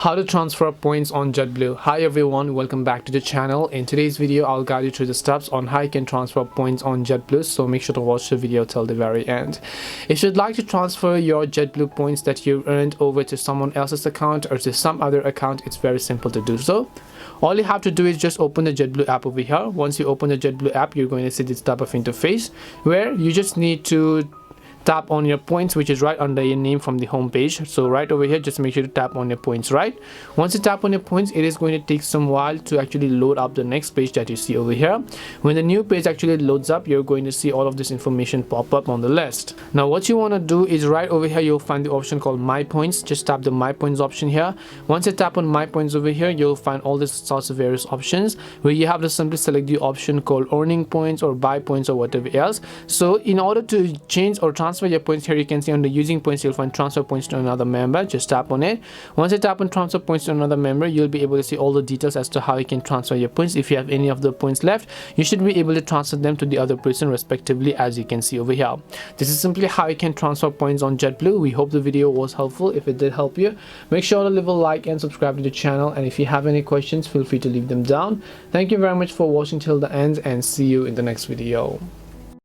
How to transfer points on JetBlue. Hi everyone, welcome back to the channel. In today's video I'll guide you through the steps on how you can transfer points on JetBlue, so make sure to watch the video till the very end. If you'd like to transfer your JetBlue points that you earned over to someone else's account or to some other account, it's very simple to do so. All you have to do is just open the JetBlue app over here. Once you open the JetBlue app, you're going to see this type of interface where you just need to tap on your points, which is right under your name from the home page. So right over here, just make sure to tap on your points. Right, once you tap on your points, it is going to take some while to actually load up the next page that you see over here. When the new page actually loads up, you're going to see all of this information pop up on the list. Now what you want to do is right over here, you'll find the option called My Points. Just tap the My Points option here. Once you tap on My Points over here, you'll find all these sorts of various options where you have to simply select the option called Earning Points or Buy Points or whatever else. So in order to change or transfer your points, here you can see under Using Points, you'll find Transfer Points to another member. Just tap on it. Once you tap on Transfer Points to another member, you'll be able to see all the details as to how you can transfer your points. If you have any of the points left, you should be able to transfer them to the other person respectively, as you can see over here. This is simply how you can transfer points on JetBlue. We hope the video was helpful. If it did help you, make sure to leave a like and subscribe to the channel, and if you have any questions, feel free to leave them down. Thank you very much for watching till the end, and see you in the next video.